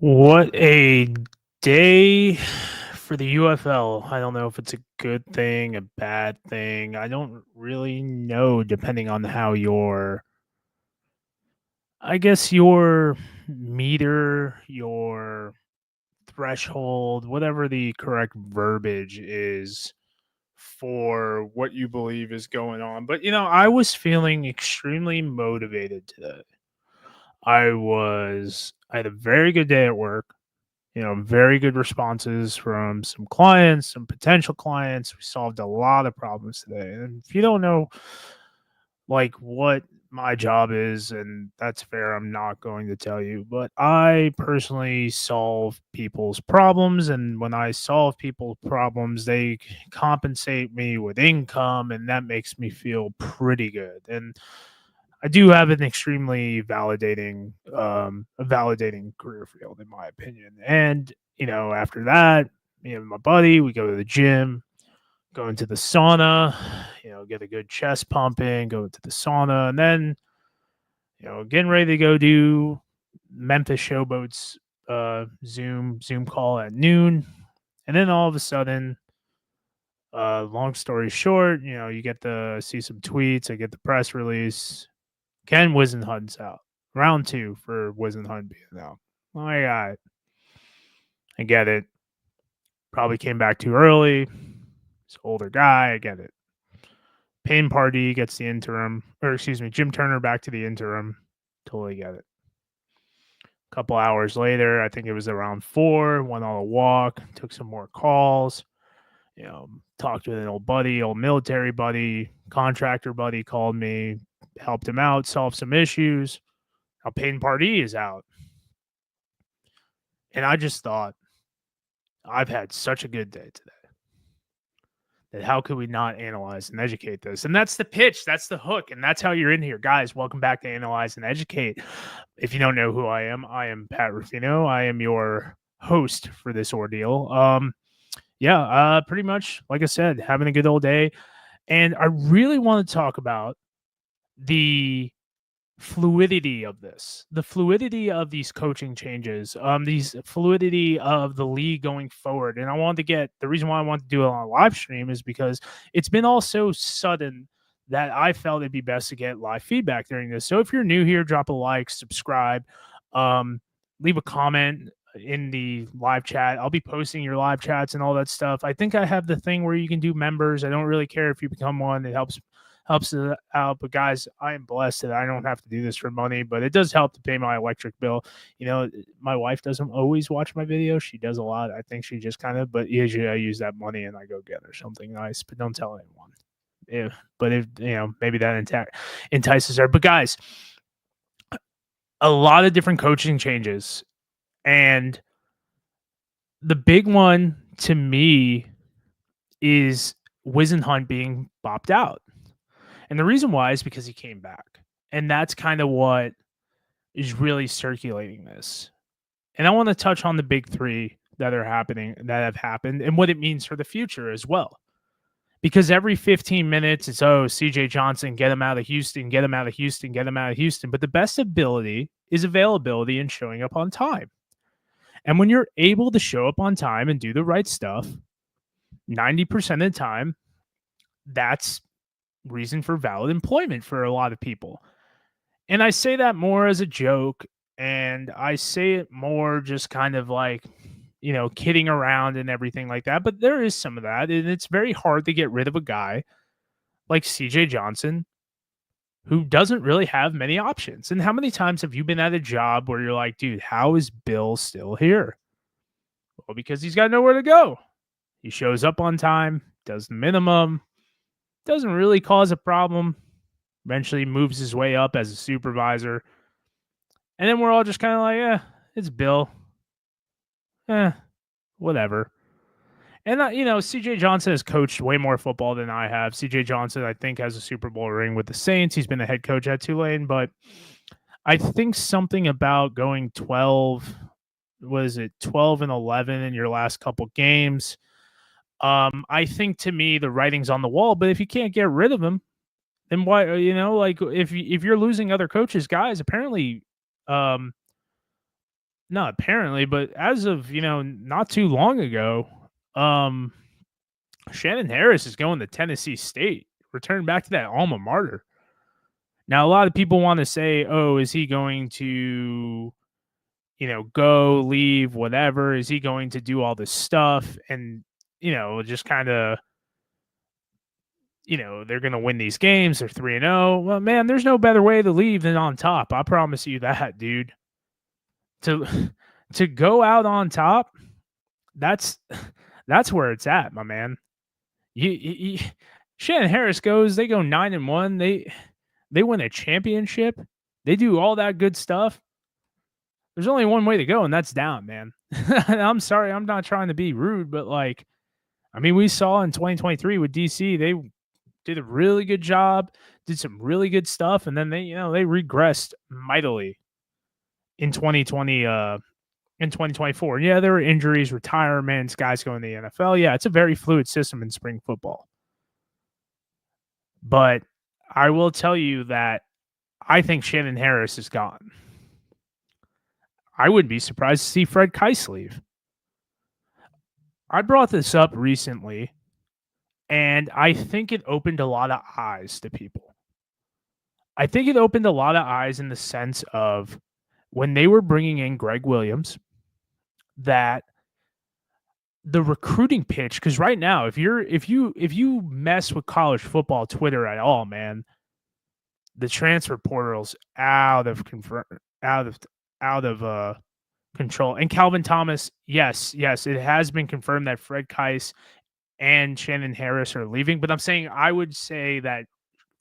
What a day for the UFL. I don't know if it's a good thing, a bad thing. I don't really know depending on how your meter, your threshold, whatever the correct verbiage is for what you believe is going on. But I was feeling extremely motivated today. I had a very good day at work. Very good responses from some clients, some potential clients. We solved a lot of problems today. And if you don't know like what my job is, and that's fair, I'm not going to tell you, but I personally solve people's problems. And when I solve people's problems, they compensate me with income, and that makes me feel pretty good. And I do have an extremely validating career field, in my opinion. And after that, me and my buddy, we go to the gym, go into the sauna, get a good chest pumping, go into the sauna, and then getting ready to go do Memphis Showboats Zoom call at noon, and then all of a sudden. Long story short, you get to see some tweets. I get the press release. Ken Wisenhunt's out. Round two for Wisenhunt being out. My God. I get it. Probably came back too early. He's an older guy. I get it. Payne Pardee gets the interim, or excuse me, Jim Turner back to the interim. Totally get it. A couple hours later, I think it was around 4, went on a walk, took some more calls, talked with an old buddy, old military buddy, contractor buddy called me, helped him out, solved some issues. Now Payne Pardee is out. And I just thought, I've had such a good day today that how could we not analyze and educate this? And that's the pitch, that's the hook, and that's how you're in here. Guys, welcome back to Analyze and Educate. If you don't know who I am Pat Ruffino. I am your host for this ordeal. Pretty much, like I said, having a good old day. And I really want to talk about the fluidity of this, the fluidity of these coaching changes, these fluidity of the league going forward. And the reason why I want to do it on a live stream is because it's been all so sudden that I felt it'd be best to get live feedback during this. So if you're new here, drop a like, subscribe, leave a comment in the live chat. I'll be posting your live chats and all that stuff. I think I have the thing where you can do members. I don't really care if you become one. It helps it out. But guys, I am blessed that I don't have to do this for money, but it does help to pay my electric bill. My wife doesn't always watch my videos. She does a lot. I think she just but usually I use that money and I go get her something nice, but don't tell anyone. If maybe that entices her. But guys, a lot of different coaching changes. And the big one to me is Wisenhunt being bopped out. And the reason why is because he came back. And that's kind of what is really circulating this. And I want to touch on the big three that have happened and what it means for the future as well. Because every 15 minutes, it's, CJ Johnson, get him out of Houston, get him out of Houston, get him out of Houston. But the best ability is availability and showing up on time. And when you're able to show up on time and do the right stuff, 90% of the time, that's reason for valid employment for a lot of people. And I say that more as a joke, and I say it more just kind of like, kidding around and everything like that. But there is some of that, and it's very hard to get rid of a guy like CJ Johnson who doesn't really have many options. And how many times have you been at a job where you're like, dude, how is Bill still here? Well, because he's got nowhere to go. He shows up on time, does the minimum, doesn't really cause a problem, eventually moves his way up as a supervisor. And then we're all just kind of like, it's Bill. Whatever. And, CJ Johnson has coached way more football than I have. CJ Johnson, I think, has a Super Bowl ring with the Saints. He's been a head coach at Tulane. But I think something about going 12 and 11 in your last couple games. I think to me the writing's on the wall, but if you can't get rid of him, then why, if you're losing other coaches, guys, apparently, No, apparently, but as of, not too long ago, um, Shannon Harris is going to Tennessee State, return back to that alma mater. Now, a lot of people want to say, oh, is he going to, go, leave, whatever? Is he going to do all this stuff? And, just kind of, they're going to win these games. They're 3-0. Well, man, there's no better way to leave than on top. I promise you that, dude. To to go out on top, that's where it's at, my man. You Shannon Harris goes, they go 9-1. They win a championship. They do all that good stuff. There's only one way to go, and that's down, man. I'm sorry, I'm not trying to be rude, but we saw in 2023 with DC, they did a really good job, did some really good stuff, and then they regressed mightily in 2020 in 2024. Yeah, there were injuries, retirements, guys going to the NFL. Yeah, it's a very fluid system in spring football. But I will tell you that I think Shannon Harris is gone. I wouldn't be surprised to see Fred Keiss leave. I brought this up recently, and I think it opened a lot of eyes to people. I think it opened a lot of eyes in the sense of when they were bringing in Greg Williams, that the recruiting pitch, because right now, if you mess with college football Twitter at all, man, the transfer portal's out of control. And Calvin Thomas, yes, it has been confirmed that Fred Keiss and Shannon Harris are leaving. But I'm saying I would say that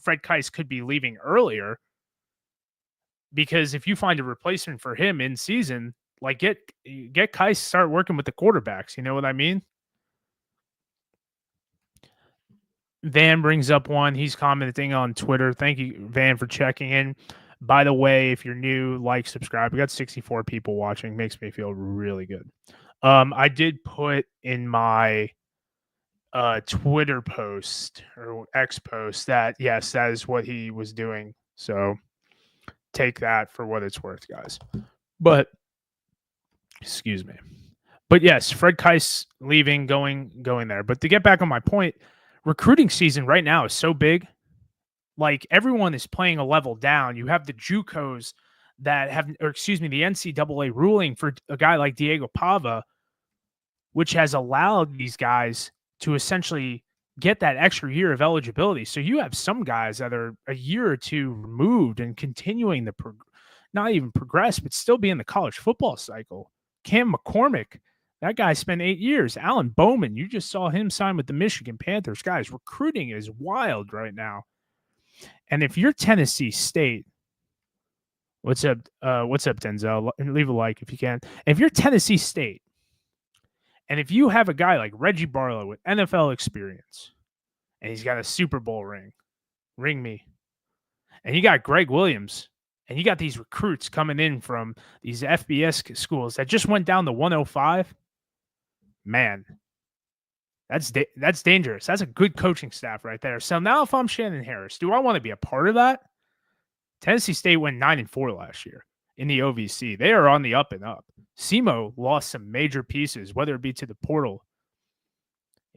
Fred Keiss could be leaving earlier, because if you find a replacement for him in season, get Keiss, start working with the quarterbacks. You know what I mean? Van brings up one. He's commenting on Twitter. Thank you, Van, for checking in. By the way, if you're new, like, subscribe. We got 64 people watching. Makes me feel really good. I did put in my Twitter post or X post that, yes, that is what he was doing. So take that for what it's worth, guys. But, excuse me. But yes, Fred Keiss leaving, going there. But to get back on my point, recruiting season right now is so big. Everyone is playing a level down. You have the JUCOs that have, the NCAA ruling for a guy like Diego Pava, which has allowed these guys to essentially get that extra year of eligibility. So you have some guys that are a year or two removed and continuing the not even progress, but still be in the college football cycle. Cam McCormick, that guy spent 8 years. Alan Bowman, you just saw him sign with the Michigan Panthers. Guys, recruiting is wild right now. And if you're Tennessee State, what's up, Denzel? Leave a like if you can. If you're Tennessee State, and if you have a guy like Reggie Barlow with NFL experience, and he's got a Super Bowl ring me, and you got Greg Williams, and you got these recruits coming in from these FBS schools that just went down to 105, man, that's dangerous. That's a good coaching staff right there. So now if I'm Shannon Harris, do I want to be a part of that? Tennessee State went 9-4 last year in the OVC. They are on the up and up. SEMO lost some major pieces, whether it be to the portal.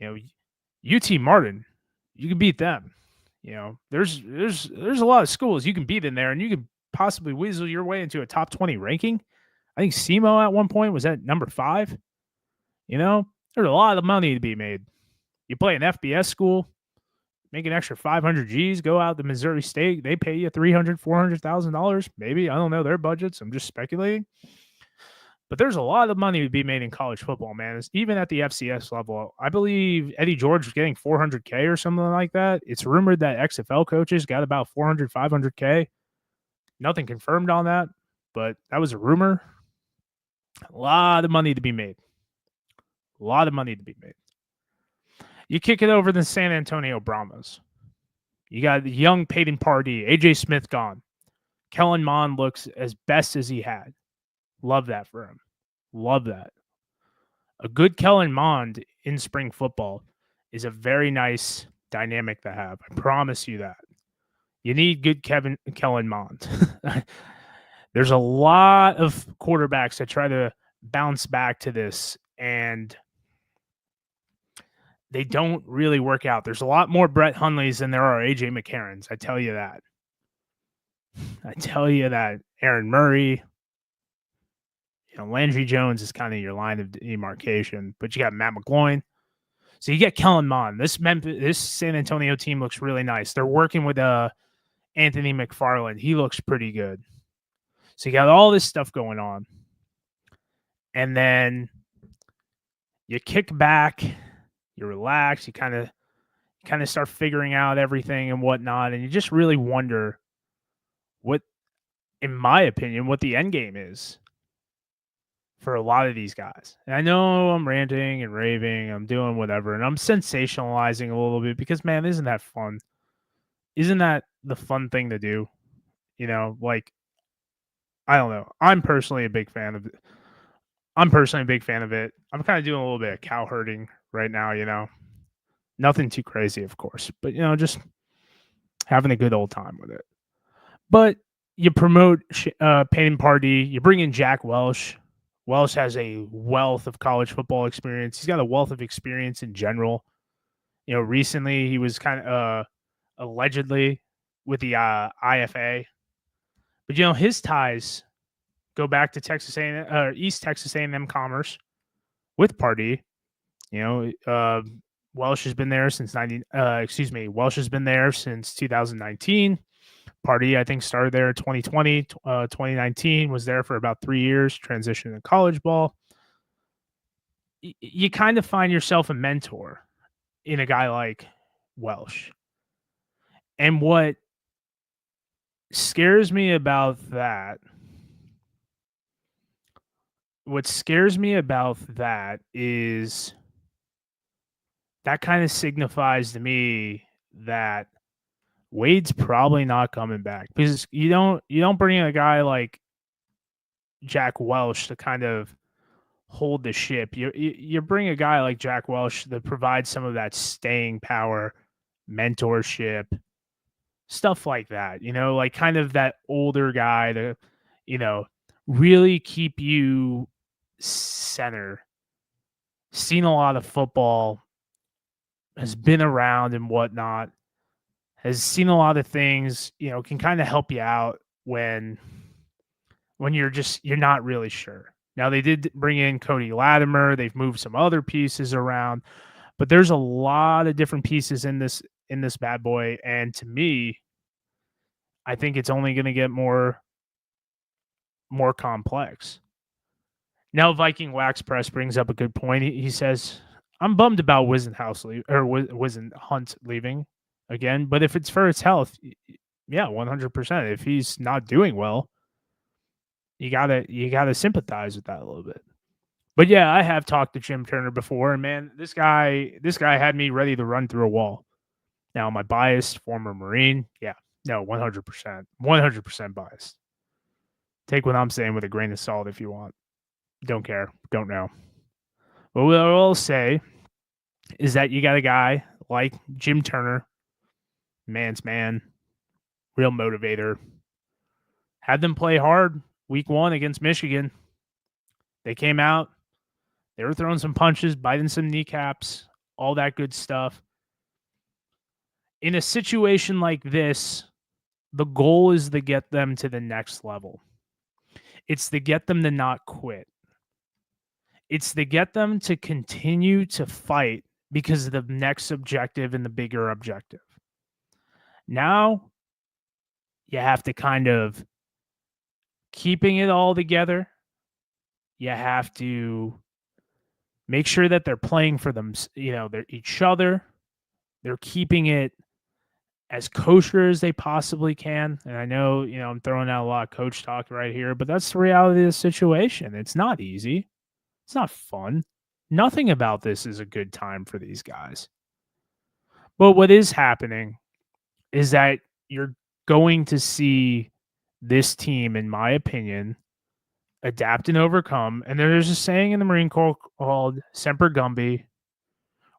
UT Martin, you can beat them. There's a lot of schools you can beat in there, and you can possibly weasel your way into a top 20 ranking. I think SEMO at one point was at number 5. There's a lot of money to be made. You play an FBS school, make an extra 500 G's, go out to Missouri State. They pay you $300,000, $400,000, maybe. I don't know their budgets. I'm just speculating. But there's a lot of money to be made in college football, man. It's even at the FCS level. I believe Eddie George was getting $400K or something like that. It's rumored that XFL coaches got about $400,000, $500K. Nothing confirmed on that, but that was a rumor. A lot of money to be made. A lot of money to be made. You kick it over to the San Antonio Brahmas. You got the young Peyton Pardee, AJ Smith gone. Kellen Mond looks as best as he had. Love that for him. Love that. A good Kellen Mond in spring football is a very nice dynamic to have. I promise you that. You need good Kellen Mond. There's a lot of quarterbacks that try to bounce back to this, and they don't really work out. There's a lot more Brett Hundleys than there are AJ McCarrons. I tell you that. Aaron Murray, Landry Jones is kind of your line of demarcation, but you got Matt McGloin. So you get Kellen Mond. This San Antonio team looks really nice. They're working with Anthony McFarland. He looks pretty good. So you got all this stuff going on. And then you kick back, you relax, you kind of start figuring out everything and whatnot, and you just really wonder what, in my opinion, what the end game is for a lot of these guys. And I know I'm ranting and raving, I'm doing whatever, and I'm sensationalizing a little bit because, man, isn't that fun? Isn't that the fun thing to do? Like, I don't know. I'm personally a big fan of it. I'm kind of doing a little bit of cow herding right now, Nothing too crazy, of course, but, just having a good old time with it. But you promote Payne Pardee. You bring in Jack Welch. Welch has a wealth of college football experience. He's got a wealth of experience in general. Recently he was kind of allegedly with the IFA. But, his ties go back to Texas A&M, East Texas A&M Commerce with Pardee. Welch has been there since Welch has been there since 2019. Pardee, I think, started there in 2020. 2019 was there for about 3 years, transitioned to college ball. You kind of find yourself a mentor in a guy like Welch. And what scares me about that is that kind of signifies to me that Wade's probably not coming back, because you don't bring in a guy like Jack Welch to kind of hold the ship. You bring a guy like Jack Welch that provides some of that staying power, mentorship, stuff like that. Like kind of that older guy to, really keep you center. Seen a lot of football, has been around and whatnot, has seen a lot of things, can kind of help you out when you're not really sure. Now, they did bring in Cody Latimer. They've moved some other pieces around, but there's a lot of different pieces in this bad boy. And to me, I think it's only going to get more complex. Now, Viking Wax Press brings up a good point. He says, I'm bummed about Hunt leaving again, but if it's for his health, yeah, 100%. If he's not doing well, you gotta sympathize with that a little bit. But yeah, I have talked to Jim Turner before, and man, this guy had me ready to run through a wall. Now, am I biased? Former Marine? Yeah, no, 100% biased. Take what I'm saying with a grain of salt if you want. Don't care. Don't know. But what I will say is that you got a guy like Jim Turner, man's man, real motivator. Had them play hard week 1 against Michigan. They came out. They were throwing some punches, biting some kneecaps, all that good stuff. In a situation like this, the goal is to get them to the next level. It's to get them to not quit. It's to get them to continue to fight because of the next objective and the bigger objective. Now, you have to kind of keeping it all together. You have to make sure that they're playing for them, they're each other. They're keeping it as kosher as they possibly can. And I know, I'm throwing out a lot of coach talk right here, but that's the reality of the situation. It's not easy. It's not fun. Nothing about this is a good time for these guys. But what is happening is that you're going to see this team, in my opinion, adapt and overcome. And there's a saying in the Marine Corps called Semper Gumby,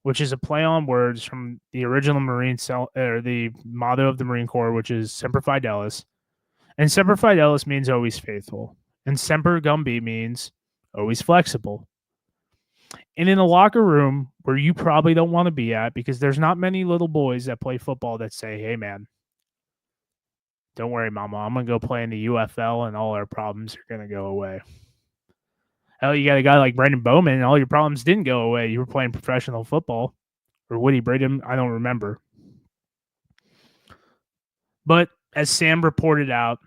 which is a play on words from the original the motto of the Marine Corps, which is Semper Fidelis. And Semper Fidelis means always faithful. And Semper Gumby means always flexible. And in a locker room where you probably don't want to be at, because there's not many little boys that play football that say, hey, man, don't worry, mama, I'm going to go play in the UFL and all our problems are going to go away. Hell, you got a guy like Brendan Bowman and all your problems didn't go away. You were playing professional football. Or Woody Braden, I don't remember. But as Sam reported out,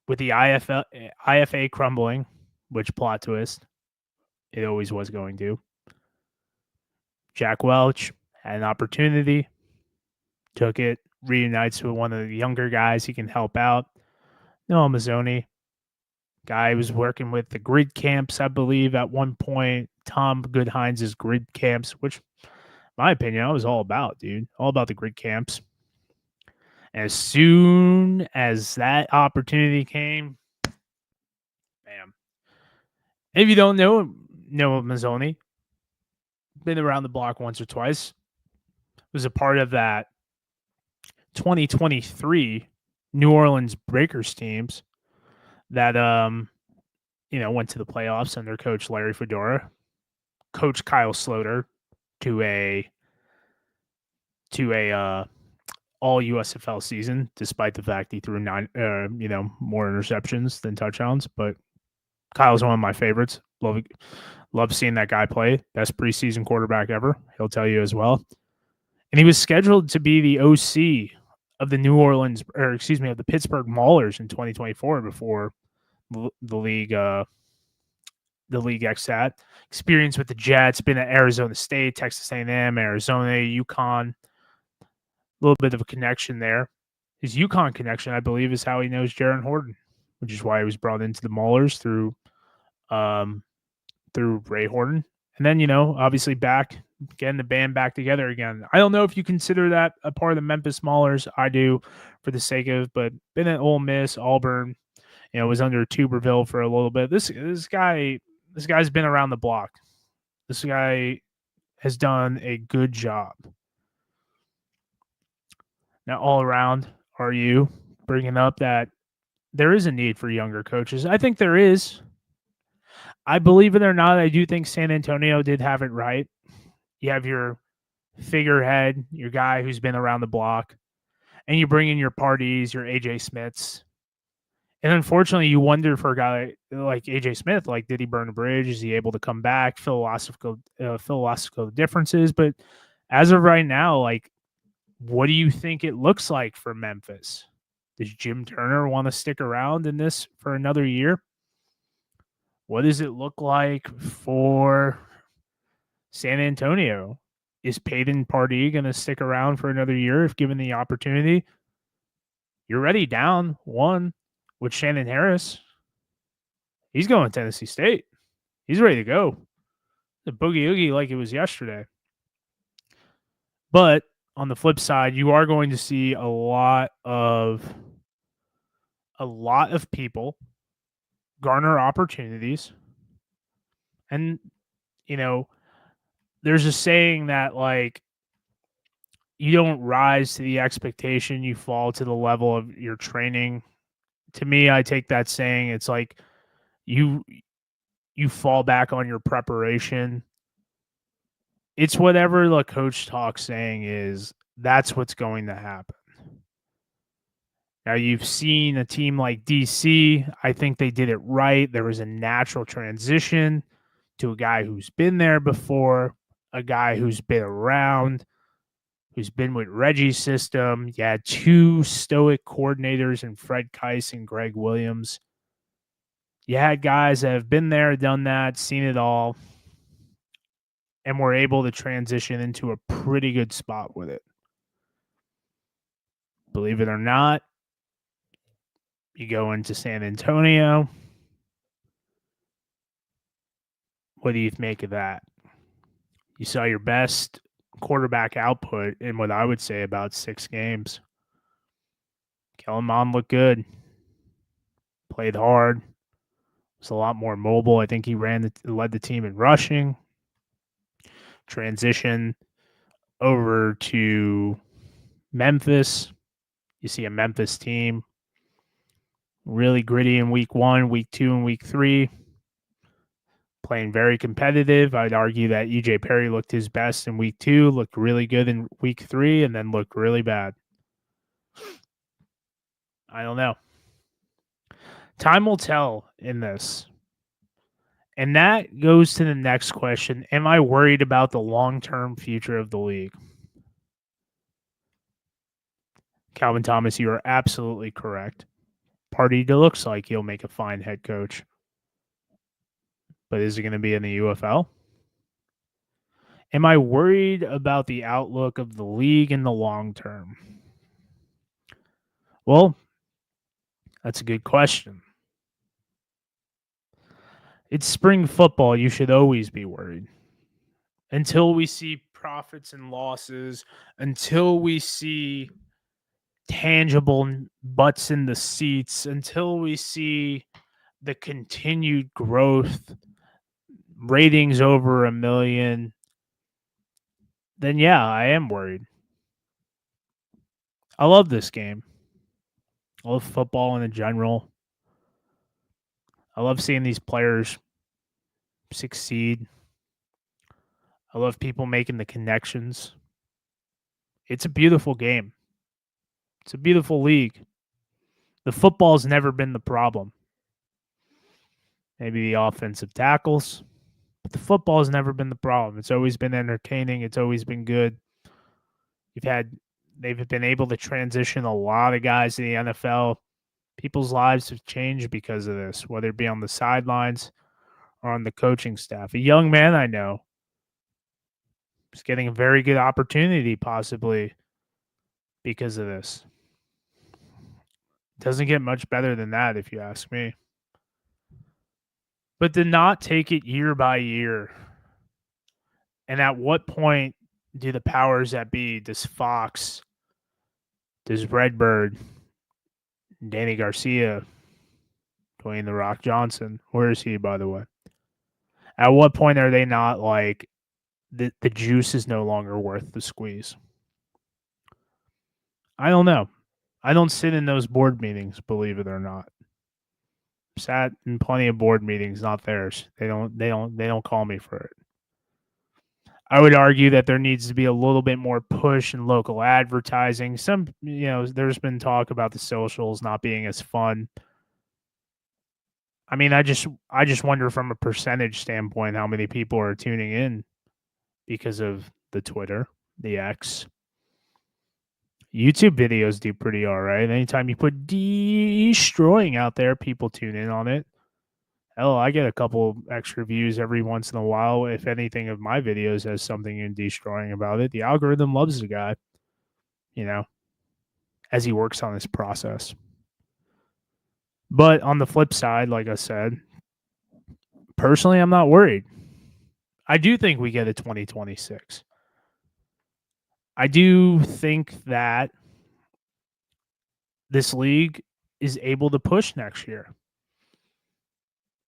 with the IFA crumbling, which plot twist, it always was going to, Jack Welch had an opportunity, took it, reunites with one of the younger guys he can help out. Noah Mazzoni, guy was working with the grid camps, I believe, at one point. Tom Goodhines' grid camps, which, in my opinion, I was all about, dude. All about the grid camps. As soon as that opportunity came, bam. If you don't know Noah Mazzoni, been around the block once or twice, was a part of that 2023 New Orleans Breakers teams that went to the playoffs under Coach Larry Fedora, Coach Kyle Sloter to a all USFL season, despite the fact he threw more interceptions than touchdowns. But Kyle's one of my favorites. Love seeing that guy play. Best preseason quarterback ever. He'll tell you as well. And he was scheduled to be the OC of the of the Pittsburgh Maulers in 2024 before the league exit. Experience with the Jets, been at Arizona State, Texas A&M, Arizona, UConn. A little bit of a connection there. His UConn connection, I believe, is how he knows Jaron Horton, which is why he was brought into the Maulers through Ray Horton. And then, obviously getting the band back together again. I don't know if you consider that a part of the Memphis Maulers. I do, for the sake of, but been at Ole Miss, Auburn, was under Tuberville for a little bit. This guy's been around the block. This guy has done a good job. Now, all around, are you bringing up that there is a need for younger coaches? I think there is. I believe it or not, I do think San Antonio did have it right. You have your figurehead, your guy who's been around the block, and you bring in your parties, your AJ Smiths. And unfortunately, you wonder for a guy like AJ Smith, like, did he burn a bridge? Is he able to come back? Philosophical differences. But as of right now, like, what do you think it looks like for Memphis? Does Jim Turner want to stick around in this for another year? What does it look like for San Antonio? Is Peyton Pardee going to stick around for another year if given the opportunity? You're already down one with Shannon Harris. He's going to Tennessee State. He's ready to go. The boogie oogie like it was yesterday. But on the flip side, you are going to see a lot of people garner opportunities. And, there's a saying that, like, you don't rise to the expectation, you fall to the level of your training. To me, I take that saying, it's like you fall back on your preparation. It's whatever the coach talk saying is, that's what's going to happen. Now, you've seen a team like DC. I think they did it right. There was a natural transition to a guy who's been there before, a guy who's been around, who's been with Reggie's system. You had two stoic coordinators in Fred Keiss and Greg Williams. You had guys that have been there, done that, seen it all, and were able to transition into a pretty good spot with it. Believe it or not, you go into San Antonio. What do you make of that? You saw your best quarterback output in what I would say about 6 games. Kellen Mond looked good. Played hard. Was a lot more mobile. I think he led the team in rushing. Transition over to Memphis. You see a Memphis team Really gritty in week 1, week 2, and week 3. Playing very competitive. I'd argue that EJ Perry looked his best in week 2, looked really good in week 3, and then looked really bad. I don't know. Time will tell in this. And that goes to the next question. Am I worried about the long-term future of the league? Calvin Thomas, you are absolutely correct. Party looks like he'll make a fine head coach. But is it going to be in the UFL? Am I worried about the outlook of the league in the long term? Well, that's a good question. It's spring football. You should always be worried. Until we see profits and losses, until we see tangible butts in the seats, until we see the continued growth, ratings over 1 million, then yeah, I am worried. I love this game. I love football in general. I love seeing these players succeed. I love people making the connections. It's a beautiful game. It's a beautiful league. The football's never been the problem. Maybe the offensive tackles, but the football's never been the problem. It's always been entertaining. It's always been good. They've been able to transition a lot of guys to the NFL. People's lives have changed because of this, whether it be on the sidelines or on the coaching staff. A young man I know is getting a very good opportunity, possibly because of this. Doesn't get much better than that, if you ask me. But to not take it year by year, and at what point do the powers that be, does Fox, does Redbird, Danny Garcia, Dwayne The Rock Johnson, where is he, by the way? At what point are they not like, the juice is no longer worth the squeeze? I don't know. I don't sit in those board meetings, believe it or not. Sat in plenty of board meetings, not theirs. They don't call me for it. I would argue that there needs to be a little bit more push in local advertising. There's been talk about the socials not being as fun. I mean, I just wonder from a percentage standpoint how many people are tuning in because of the Twitter, the X. YouTube videos do pretty all right. Anytime you put destroying out there, people tune in on it. Hell, I get a couple extra views every once in a while. If anything of my videos has something in destroying about it, the algorithm loves the guy, as he works on this process. But on the flip side, like I said, personally, I'm not worried. I do think we get a 2026. I do think that this league is able to push next year.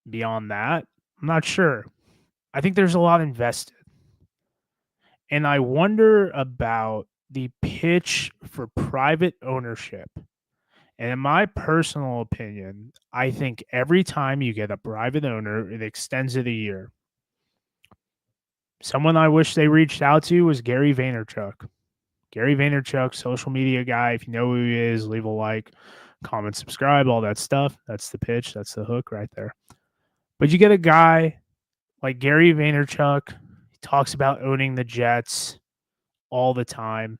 Beyond that, I'm not sure. I think there's a lot invested. And I wonder about the pitch for private ownership. And in my personal opinion, I think every time you get a private owner, it extends it a year. Someone I wish they reached out to was Gary Vaynerchuk. Gary Vaynerchuk, social media guy. If you know who he is, leave a like, comment, subscribe, all that stuff. That's the pitch. That's the hook right there. But you get a guy like Gary Vaynerchuk. He talks about owning the Jets all the time.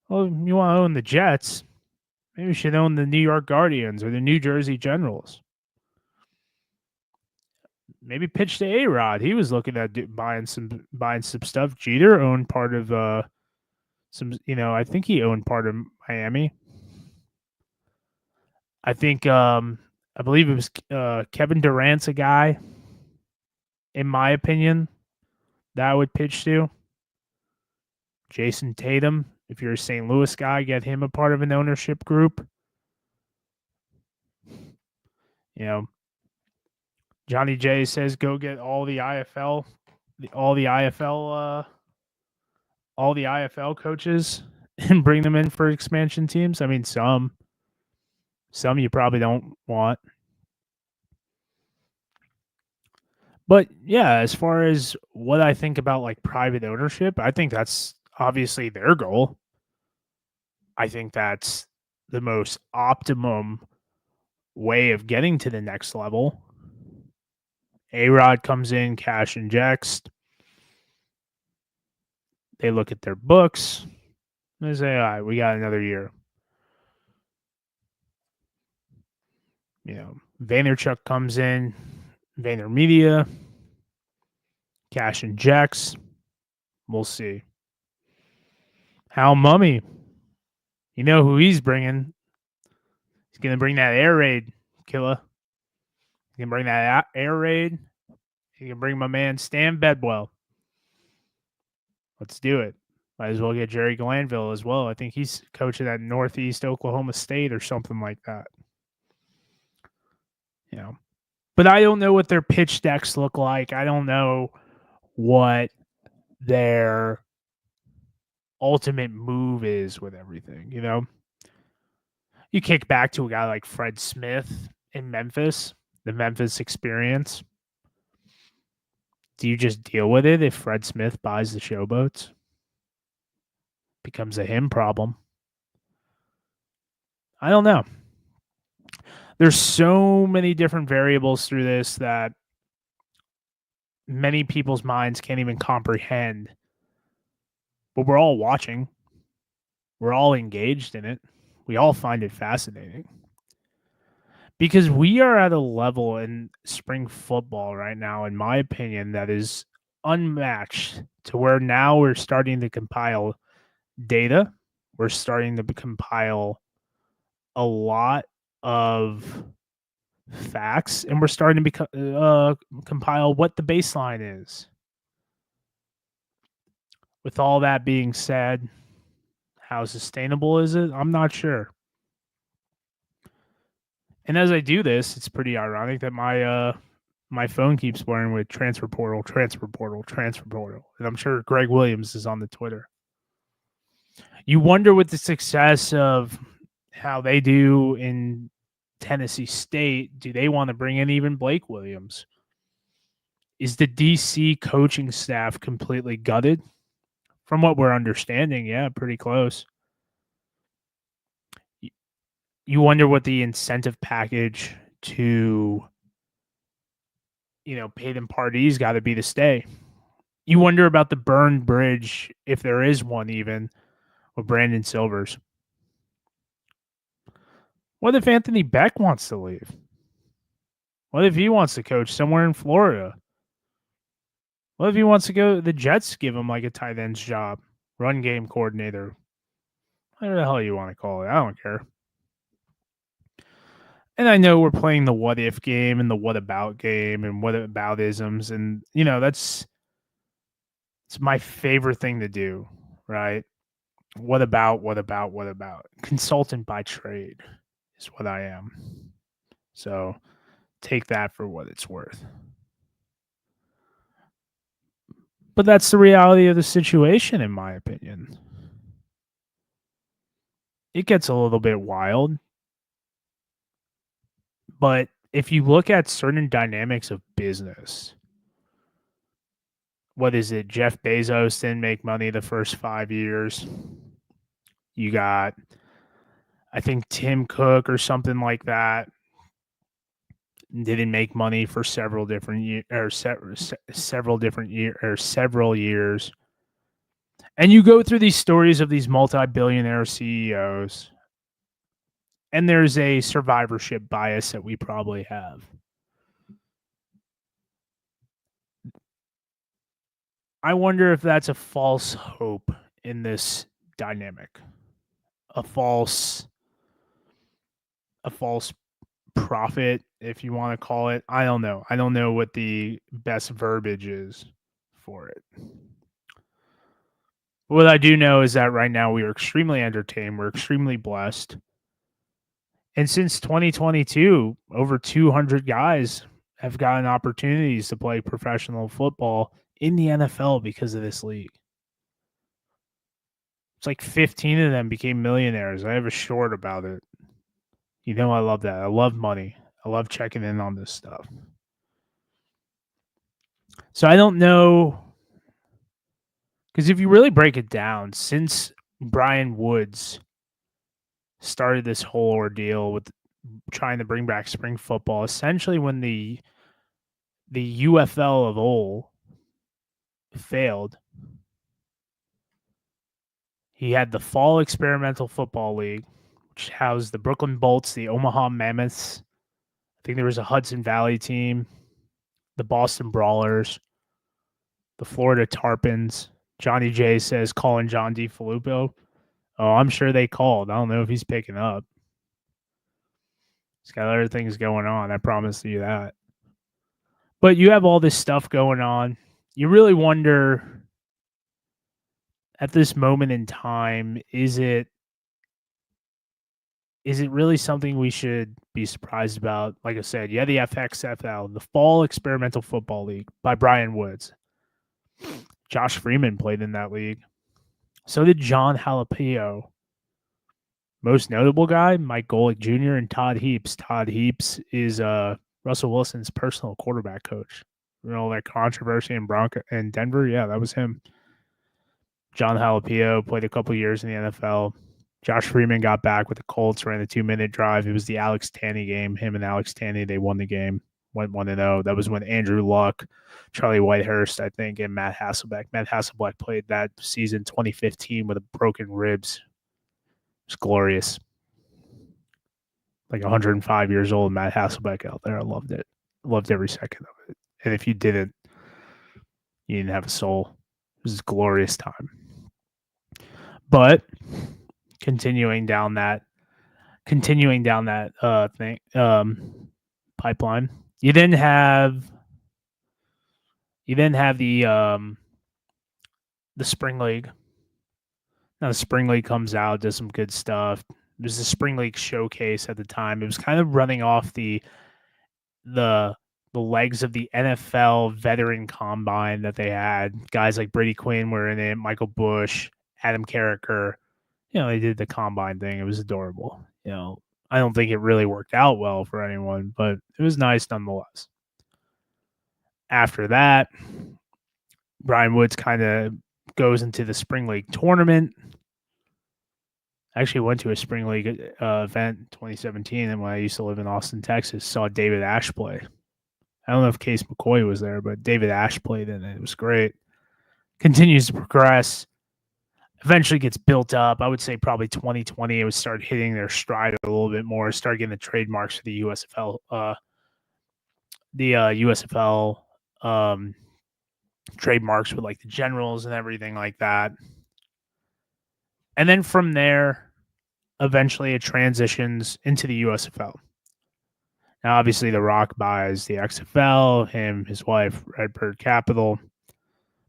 Well, you want to own the Jets? Maybe you should own the New York Guardians or the New Jersey Generals. Maybe pitch to A-Rod. He was looking at buying some stuff. Jeter owned part of I think he owned part of Miami. I think I believe it was Kevin Durant's a guy, in my opinion, that I would pitch to. Jason Tatum, if you're a St. Louis guy, get him a part of an ownership group. Johnny J says go get all the IFL coaches and bring them in for expansion teams. I mean, some. Some you probably don't want. But yeah, as far as what I think about like private ownership, I think that's obviously their goal. I think that's the most optimum way of getting to the next level. A-Rod comes in, cash injects. They look at their books. They say, all right, we got another year. Vaynerchuk comes in, VaynerMedia, cash injects. We'll see. Hal Mummy, you know who he's bringing. He's going to bring that air raid, killer. He can bring that air raid. He can bring my man Stan Bedwell. Let's do it. Might as well get Jerry Glanville as well. I think he's coaching at Northeast Oklahoma State or something like that. But I don't know what their pitch decks look like. I don't know what their ultimate move is with everything. You kick back to a guy like Fred Smith in Memphis, the Memphis experience. Do you just deal with it if Fred Smith buys the showboats? Becomes a him problem. I don't know. There's so many different variables through this that many people's minds can't even comprehend. But we're all watching. We're all engaged in it. We all find it fascinating. Because we are at a level in spring football right now, in my opinion, that is unmatched to where now we're starting to compile data. We're starting to compile a lot of facts, and we're starting to compile what the baseline is. With all that being said, how sustainable is it? I'm not sure. And as I do this, it's pretty ironic that my phone keeps blaring with transfer portal, and I'm sure Greg Williams is on the Twitter. You wonder with the success of how they do in Tennessee State, do they want to bring in even Blake Williams? Is the DC coaching staff completely gutted? From what we're understanding, yeah, pretty close. You wonder what the incentive package to, pay them parties got to be to stay. You wonder about the burned bridge, if there is one even, with Brandon Silvers. What if Anthony Beck wants to leave? What if he wants to coach somewhere in Florida? What if he wants to go? The Jets give him like a tight end's job, run game coordinator, whatever the hell you want to call it. I don't care. And I know we're playing the what if game and the what about game and what about isms. And, it's my favorite thing to do, right? What about? Consultant by trade is what I am. So take that for what it's worth. But that's the reality of the situation, in my opinion. It gets a little bit wild. But if you look at certain dynamics of business, what is it? Jeff Bezos didn't make money the first 5 years. You got, I think, Tim Cook or something like that didn't make money for several years. And you go through these stories of these multi-billionaire CEOs, and there's a survivorship bias that we probably have. I wonder if that's a false hope in this dynamic. A false profit, if you want to call it. I don't know. I don't know what the best verbiage is for it. What I do know is that right now we are extremely entertained. We're extremely blessed. And since 2022, over 200 guys have gotten opportunities to play professional football in the NFL because of this league. It's like 15 of them became millionaires. I have a short about it. You know, I love that. I love money. I love checking in on this stuff. So I don't know, because if you really break it down, since Brian Woods started this whole ordeal with trying to bring back spring football, essentially when the UFL of old failed, he had the Fall Experimental Football League, which housed the Brooklyn Bolts, the Omaha Mammoths. I think there was a Hudson Valley team, the Boston Brawlers, the Florida Tarpons. Johnny J says calling John DeFilippo. Oh, I'm sure they called. I don't know if he's picking up. He's got other things going on. I promise you that. But you have all this stuff going on. You really wonder at this moment in time, is it really something we should be surprised about? Like I said, yeah, the FXFL, the Fall Experimental Football League by Brian Woods. Josh Freeman played in that league. So did John Jalapeno. Most notable guy, Mike Golick Jr. and Todd Heaps. Todd Heaps is Russell Wilson's personal quarterback coach. You know, that controversy in Denver? Yeah, that was him. John Jalapeno played a couple years in the NFL. Josh Freeman got back with the Colts, ran a 2-minute drive. It was the Alex Tanney game. Him and Alex Tanney, they won the game, went 1-0. That was when Andrew Luck, Charlie Whitehurst, I think, and Matt Hasselbeck. Matt Hasselbeck played that season 2015 with broken ribs. It was glorious. Like 105 years old, Matt Hasselbeck out there. I loved it. Loved every second of it. And if you didn't, you didn't have a soul. It was a glorious time. But continuing down that thing pipeline, you then have the spring league. Now the spring league comes out, does some good stuff. There's the spring league showcase at the time. It was kind of running off the legs of the NFL veteran combine that they had. Guys like Brady Quinn were in it, Michael Bush, Adam Carricker. You know, they did the combine thing. It was adorable. You know, I don't think it really worked out well for anyone, but it was nice nonetheless. After that, Brian Woods kind of goes into the spring league tournament. I actually went to a spring league event in 2017, and when I used to live in Austin, Texas, saw David Ash play. I don't know if Case McCoy was there, but David Ash played in it. It was great. Continues to progress. Eventually gets built up. I would say probably 2020, it would start hitting their stride a little bit more. Start getting the trademarks for the USFL, trademarks with like the generals and everything like that. And then from there, eventually it transitions into the USFL. Now, obviously, The Rock buys the XFL, his wife, Redbird Capital,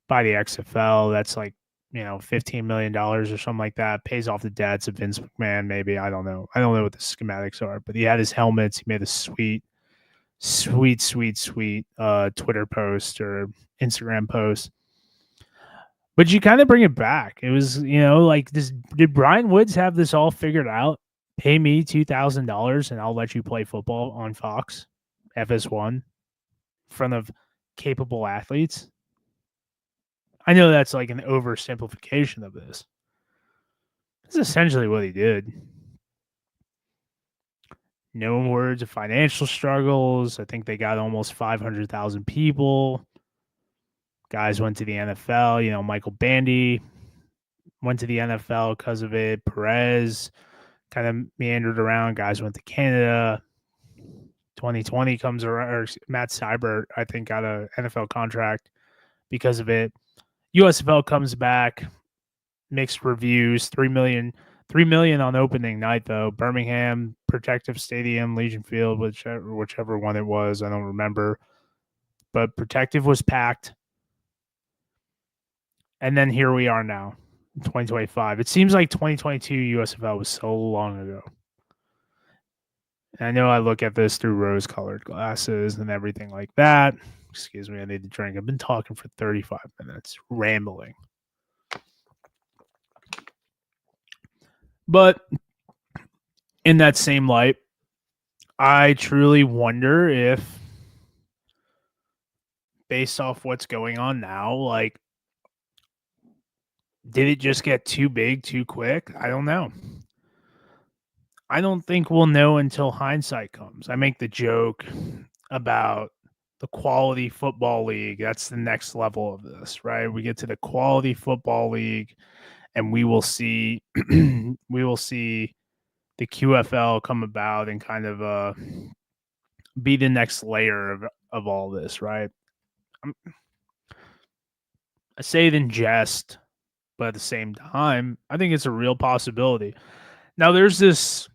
buy the XFL. That's like, $15 million or something like that. Pays off the debts of Vince McMahon, maybe. I don't know. I don't know what the schematics are, but he had his helmets. He made a sweet Twitter post or Instagram post. But you kind of bring it back. It was, like this. Did Brian Woods have this all figured out? Pay me $2,000 and I'll let you play football on Fox, FS1, in front of capable athletes. I know that's like an oversimplification of this. That's essentially what he did. No words of financial struggles. I think they got almost 500,000 people. Guys went to the NFL. Michael Bandy went to the NFL because of it. Perez kind of meandered around. Guys went to Canada. 2020 comes around, or Matt Seibert, I think, got an NFL contract because of it. USFL comes back, mixed reviews, $3 million on opening night, though. Birmingham, Protective Stadium, Legion Field, whichever one it was, I don't remember. But Protective was packed. And then here we are now, 2025. It seems like 2022 USFL was so long ago. And I know I look at this through rose-colored glasses and everything like that. Excuse me, I need to drink. I've been talking for 35 minutes, rambling. But in that same light, I truly wonder if, based off what's going on now, like, did it just get too big too quick? I don't know. I don't think we'll know until hindsight comes. I make the joke about the quality football league. That's the next level of this, right? We get to the quality football league and we will see we will see the QFL come about and kind of be the next layer of all this, right? I say it in jest, but at the same time, I think it's a real possibility. Now, there's this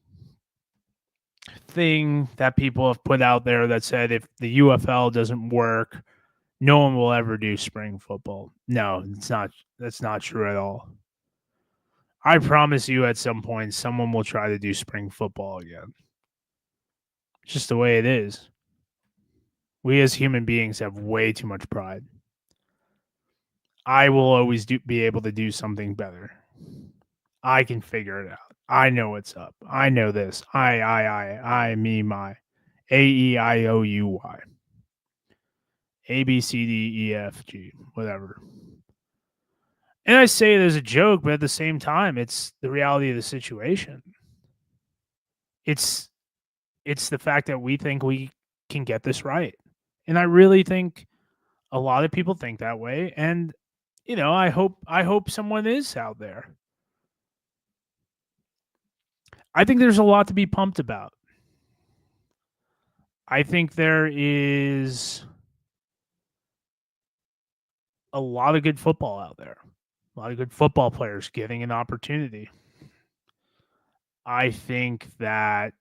thing that people have put out there that said if the UFL doesn't work, no one will ever do spring football. No, it's not. That's not true at all. I promise you, at some point, someone will try to do spring football again. It's just the way it is. We as human beings have way too much pride. I will always be able to do something better. I can figure it out. I know what's up. I know this. I, me, my. AEIOUY. ABCDEFG, whatever. And I say it as a joke, but at the same time, it's the reality of the situation. It's the fact that we think we can get this right. And I really think a lot of people think that way. And, I hope someone is out there. I think there's a lot to be pumped about. I think there is a lot of good football out there. A lot of good football players getting an opportunity. I think that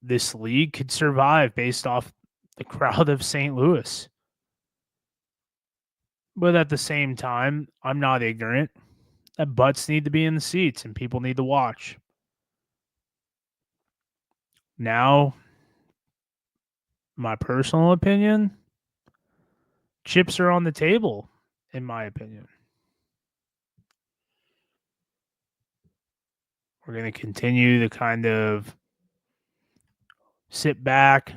this league could survive based off the crowd of St. Louis. But at the same time, I'm not ignorant that butts need to be in the seats and people need to watch. Now, my personal opinion, chips are on the table, in my opinion. We're going to continue to kind of sit back,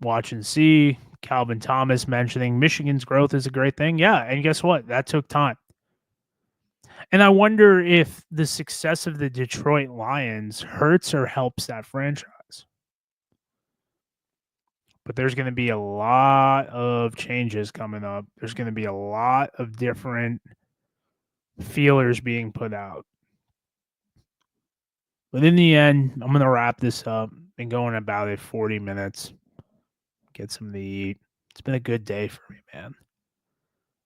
watch and see. Calvin Thomas mentioning Michigan's growth is a great thing. Yeah, and guess what? That took time. And I wonder if the success of the Detroit Lions hurts or helps that franchise. But there's going to be a lot of changes coming up. There's going to be a lot of different feelers being put out. But in the end, I'm going to wrap this up. Been going about it 40 minutes. Get something to eat. It's been a good day for me, man.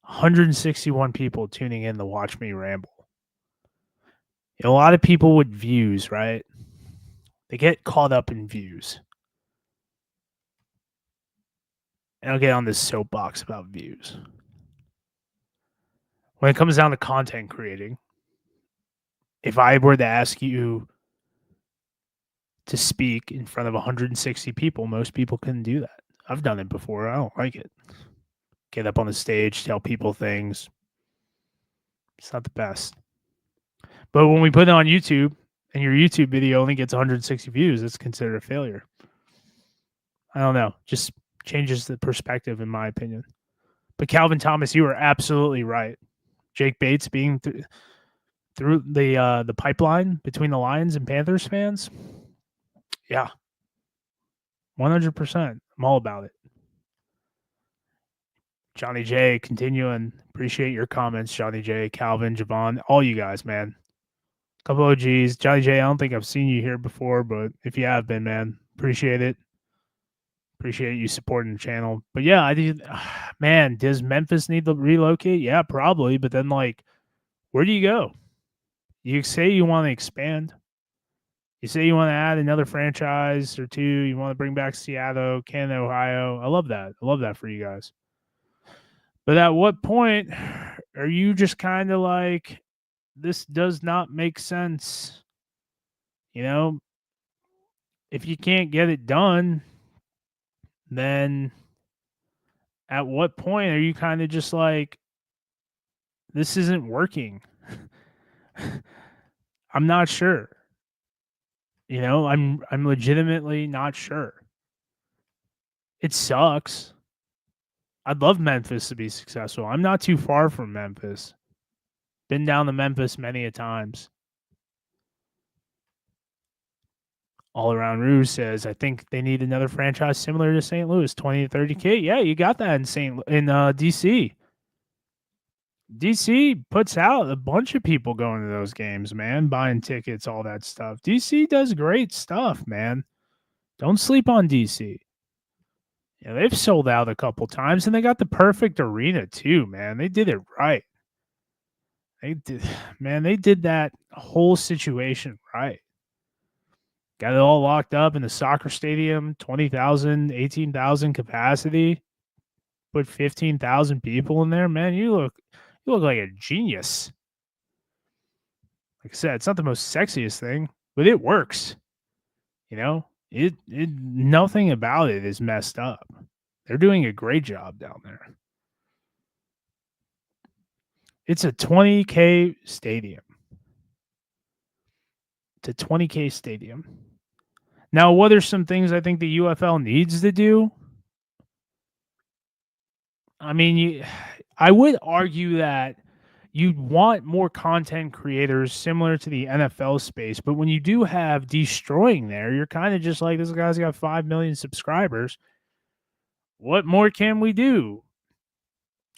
161 people tuning in to watch me ramble. A lot of people with views, right? They get caught up in views. And I'll get on this soapbox about views. When it comes down to content creating, if I were to ask you to speak in front of 160 people, most people couldn't do that. I've done it before. I don't like it. Get up on the stage, tell people things. It's not the best. But when we put it on YouTube and your YouTube video only gets 160 views, it's considered a failure. I don't know. Just changes the perspective, in my opinion. But Calvin Thomas, you are absolutely right. Jake Bates being through the pipeline between the Lions and Panthers fans. Yeah. 100%. I'm all about it. Johnny J, continuing. Appreciate your comments, Johnny J, Calvin, Javon, all you guys, man. Couple OGs. Johnny J, I don't think I've seen you here before, but if you have been, man, appreciate it. Appreciate you supporting the channel. But yeah, I do. Man, does Memphis need to relocate? Yeah, probably. But then, like, where do you go? You say you want to expand. You say you want to add another franchise or two. You want to bring back Seattle, Canada, Ohio. I love that. I love that for you guys. But at what point are you just kind of like, this does not make sense? If you can't get it done, then at what point are you kind of just like, this isn't working? I'm not sure. I'm legitimately not sure. It sucks. I'd love Memphis to be successful. I'm not too far from Memphis. Been down to Memphis many a times. All Around Rouge says, I think they need another franchise similar to St. Louis, 20 to 30K. Yeah, you got that in DC. DC puts out a bunch of people going to those games, man, buying tickets, all that stuff. DC does great stuff, man. Don't sleep on DC. Yeah, they've sold out a couple times, and they got the perfect arena too, man. They did it right. They did, man. They did that whole situation right. Got it all locked up in the soccer stadium, 20,000, 18,000 capacity. Put 15,000 people in there, man. You look like a genius. Like I said, it's not the most sexiest thing, but it works. You know, it nothing about it is messed up. They're doing a great job down there. It's a 20K stadium. It's a 20K stadium. Now, what are some things I think the UFL needs to do? I mean, I would argue that you'd want more content creators similar to the NFL space, but when you do have Destroying there, you're kind of just like, this guy's got 5 million subscribers. What more can we do?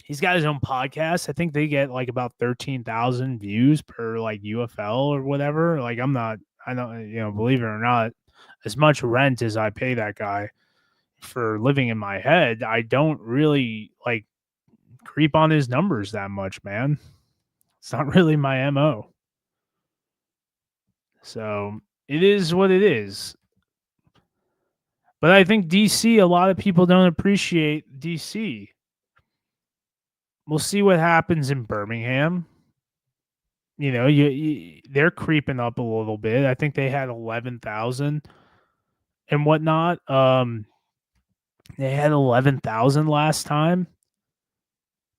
He's got his own podcast. I think they get like about 13,000 views per like UFL or whatever. Like I don't, believe it or not, as much rent as I pay that guy for living in my head, I don't really like creep on his numbers that much, man. It's not really my MO. So it is what it is. But I think DC, a lot of people don't appreciate DC. We'll see what happens in Birmingham. You know, they're creeping up a little bit. I think they had 11,000 and whatnot. They had 11,000 last time.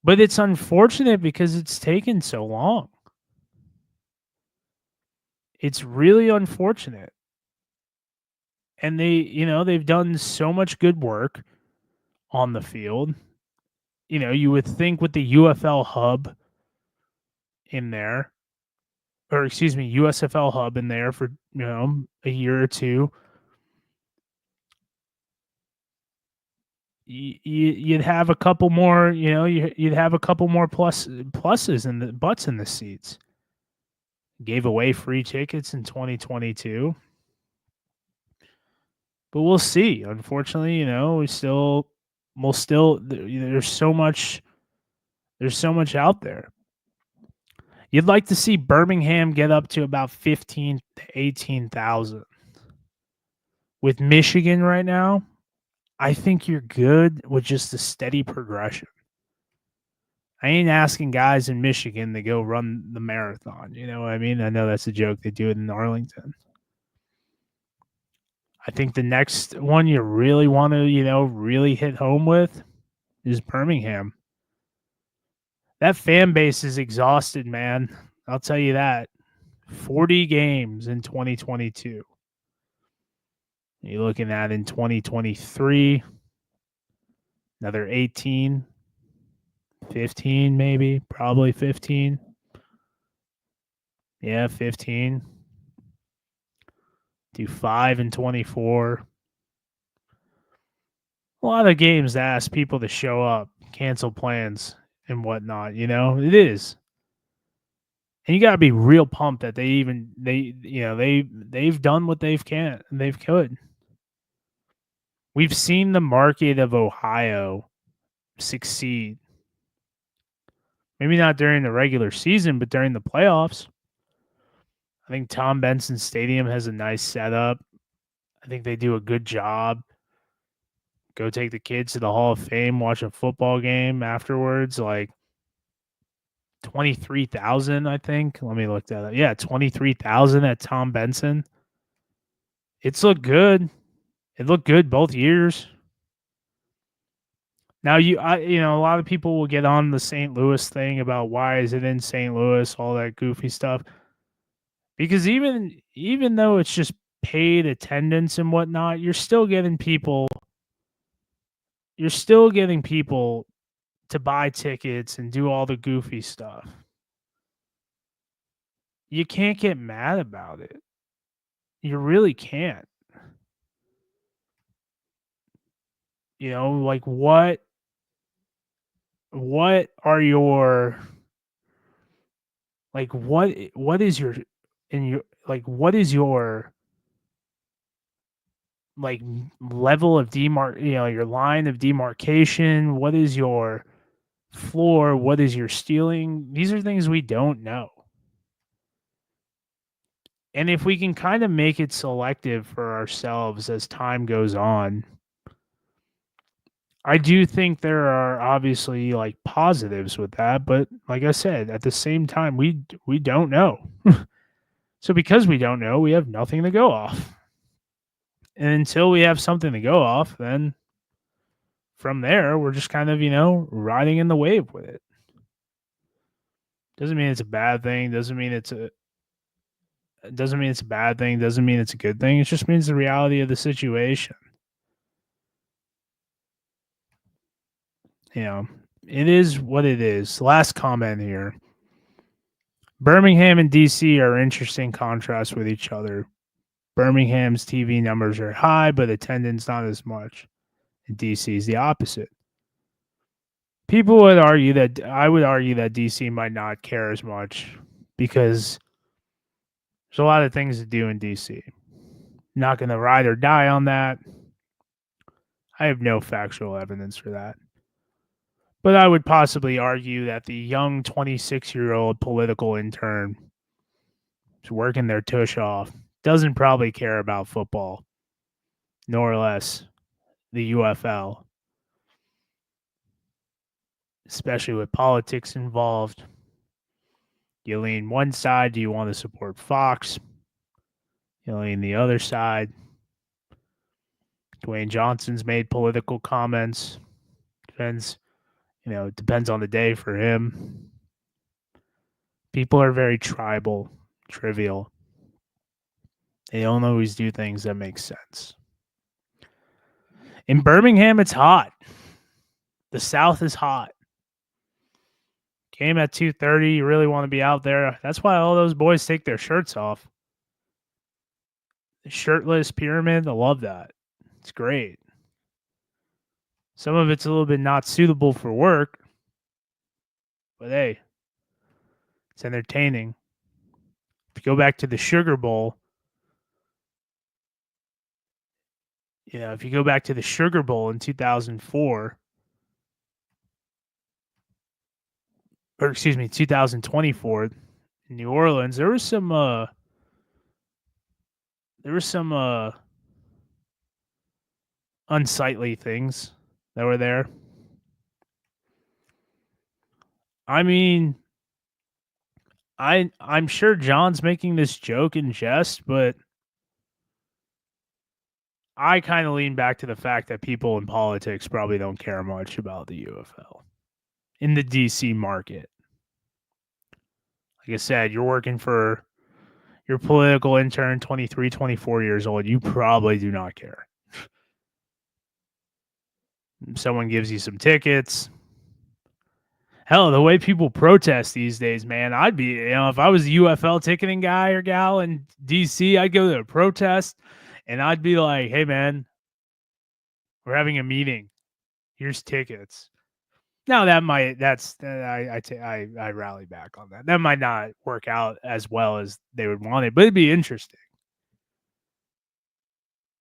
But it's unfortunate because it's taken so long. It's really unfortunate. And they've done so much good work on the field. You know, you would think with the UFL hub in there, or excuse me, USFL hub in there for, a year or two, you'd have a couple more, you'd have a couple more pluses and the butts in the seats. Gave away free tickets in 2022. But we'll see. Unfortunately, there's so much out there. You'd like to see Birmingham get up to about 15 to 18,000. With Michigan right now, I think you're good with just a steady progression. I ain't asking guys in Michigan to go run the marathon. You know what I mean? I know that's a joke. They do it in Arlington. I think the next one you really want to, really hit home with is Birmingham. That fan base is exhausted, man. I'll tell you that. 40 games in 2022. You're looking at in 2023, another 18, 15 maybe, probably 15. Yeah, 15. Do 5 and 24. A lot of games to ask people to show up, cancel plans and whatnot, it is. And you got to be real pumped that they've done what they've could. We've seen the market of Ohio succeed. Maybe not during the regular season, but during the playoffs. I think Tom Benson Stadium has a nice setup. I think they do a good job. Go take the kids to the Hall of Fame, watch a football game afterwards. Like 23,000, I think. Let me look that up. Yeah, 23,000 at Tom Benson. It's looked good. It looked good both years. Now a lot of people will get on the St. Louis thing about why is it in St. Louis, all that goofy stuff. Because even though it's just paid attendance and whatnot, you're still getting people you're still getting people to buy tickets and do all the goofy stuff. You can't get mad about it. You really can't. Like what are your like what is your in your like what is your like level of your line of demarcation? What is your floor? What is your stealing? These are things we don't know. And if we can kind of make it selective for ourselves as time goes on, I do think there are obviously like positives with that, but like I said, at the same time, we don't know. So because we don't know, we have nothing to go off. And until we have something to go off, then from there, we're just kind of, riding in the wave with it. Doesn't mean it's a bad thing. Doesn't mean it's a bad thing. Doesn't mean it's a good thing. It just means the reality of the situation. It is what it is. Last comment here. Birmingham and DC are interesting contrasts with each other. Birmingham's TV numbers are high, but attendance not as much. And DC is the opposite. I would argue that DC might not care as much because there's a lot of things to do in DC. Not going to ride or die on that. I have no factual evidence for that. But I would possibly argue that the young 26-year-old political intern who's working their tush off doesn't probably care about football, nor less the UFL, especially with politics involved. You lean one side, do you want to support Fox? You lean the other side. Dwayne Johnson's made political comments. Depends on the day for him. People are very tribal, trivial. They don't always do things that make sense. In Birmingham, it's hot. The South is hot. Game at 2:30. You really want to be out there. That's why all those boys take their shirts off. The shirtless pyramid. I love that. It's great. Some of it's a little bit not suitable for work, but hey, it's entertaining. If you go back to the Sugar Bowl, if you go back to the Sugar Bowl in 2004, or excuse me, 2024 in New Orleans, there was some unsightly things that were there. I mean, I'm sure John's making this joke in jest, but I kind of lean back to the fact that people in politics probably don't care much about the UFL in the DC market. Like I said, you're working for your political intern, 23, 24 years old. You probably do not care. Someone gives you some tickets. Hell, the way people protest these days, man, I'd be, if I was a UFL ticketing guy or gal in DC, I'd go to a protest and I'd be like, hey, man, we're having a meeting. Here's tickets. Now I rally back on that. That might not work out as well as they would want it, but it'd be interesting.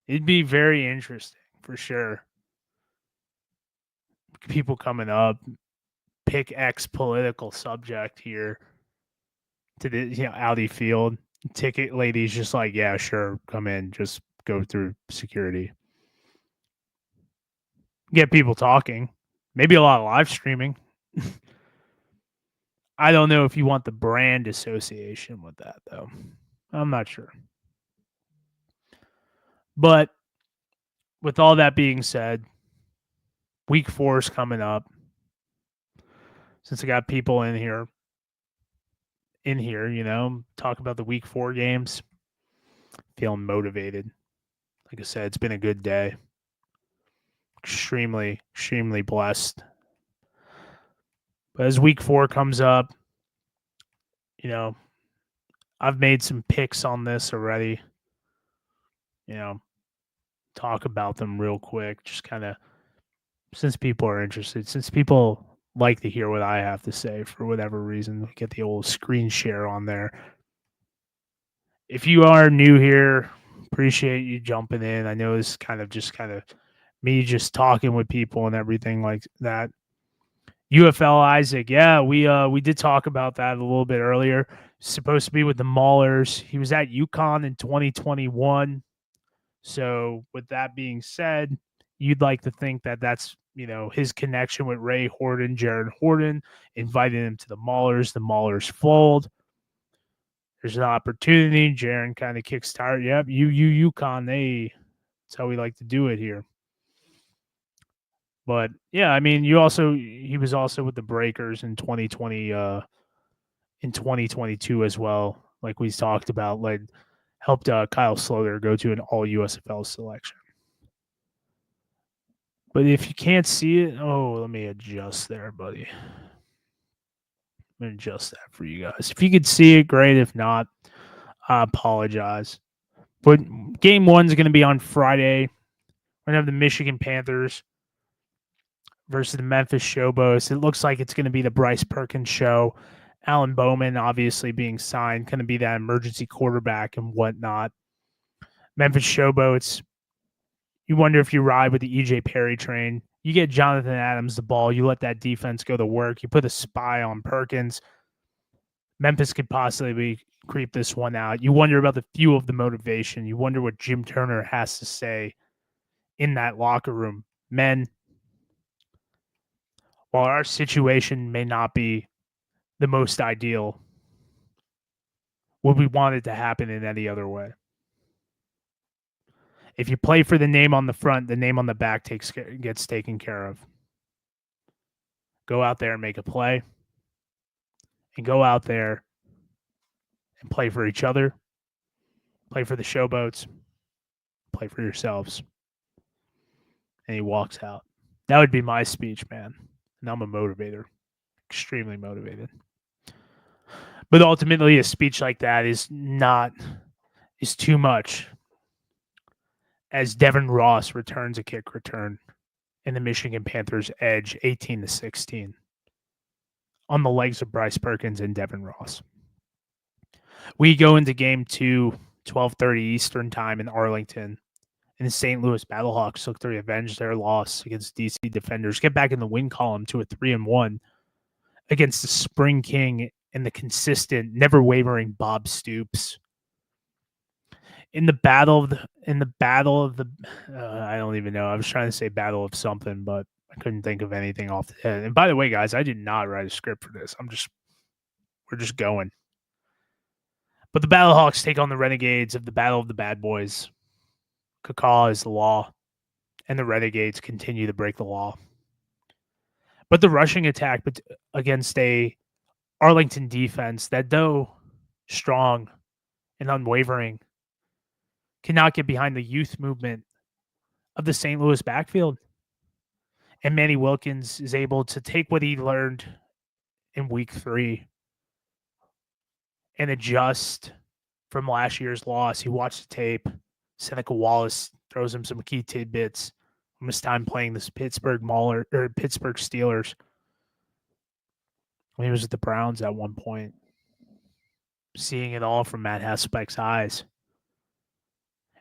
It'd be very interesting for sure. People coming up, pick X political subject here to the Audi Field. Ticket lady's just like, yeah, sure, come in, just go through security. Get people talking. Maybe a lot of live streaming. I don't know if you want the brand association with that, though. I'm not sure. But with all that being said, week 4 is coming up. Since I got people in here, talk about the week 4 games. Feeling motivated. Like I said, it's been a good day. extremely, extremely blessed. But as week 4 comes up, I've made some picks on this already. Talk about them real quick, just kind of since people are interested, since people like to hear what I have to say for whatever reason, we get the old screen share on there. If you are new here, appreciate you jumping in. I know it's kind of me just talking with people and everything like that. UFL Isaac, yeah, we did talk about that a little bit earlier. Supposed to be with the Maulers. He was at UConn in 2021. So with that being said, you'd like to think that that's his connection with Ray Horton, Jared Horton, invited him to the Maulers. The Maulers fold. There's an opportunity. Jaron kind of kicks tire. Yep, UConn. Hey, that's how we like to do it here. But yeah, I mean, he was also with the Breakers in 2020, in 2022 as well. Like we talked about, helped Kyle Sloter go to an all USFL selection. But if you can't see it, let me adjust there, buddy. Let me adjust that for you guys. If you could see it, great. If not, I apologize. But game 1 is going to be on Friday. We're going to have the Michigan Panthers versus the Memphis Showboats. It looks like it's going to be the Bryce Perkins show. Alan Bowman obviously being signed, going to be that emergency quarterback and whatnot. Memphis Showboats, you wonder if you ride with the EJ Perry train. You get Jonathan Adams the ball. You let that defense go to work. You put a spy on Perkins. Memphis could possibly creep this one out. You wonder about the fuel of the motivation. You wonder what Jim Turner has to say in that locker room. Men, while our situation may not be the most ideal, would we want it to happen in any other way? If you play for the name on the front, the name on the back gets taken care of. Go out there and make a play. And go out there and play for each other. Play for the Showboats. Play for yourselves. And he walks out. That would be my speech, man. And I'm a motivator. Extremely motivated. But ultimately, a speech like that is too much. As Devin Ross returns a kick return and the Michigan Panthers edge 18-16 on the legs of Bryce Perkins and Devin Ross. We go into game 2, 12:30 Eastern time in Arlington, and the St. Louis Battlehawks look to revenge their loss against DC Defenders, get back in the win column to a 3-1 against the Spring King and the consistent, never wavering Bob Stoops. In the battle of the, I don't even know. I was trying to say battle of something, but I couldn't think of anything off the head. And by the way, guys, I did not write a script for this. We're just going. But the Battlehawks take on the Renegades of the Battle of the Bad Boys. Cacaw is the law, and the Renegades continue to break the law. But the rushing attack against a Arlington defense that, though strong and unwavering, cannot get behind the youth movement of the St. Louis backfield. And Manny Wilkins is able to take what he learned in week 3 and adjust from last year's loss. He watched the tape. Seneca Wallace throws him some key tidbits from his time playing this Pittsburgh Steelers. When he was at the Browns at one point. Seeing it all from Matt Haspeck's eyes.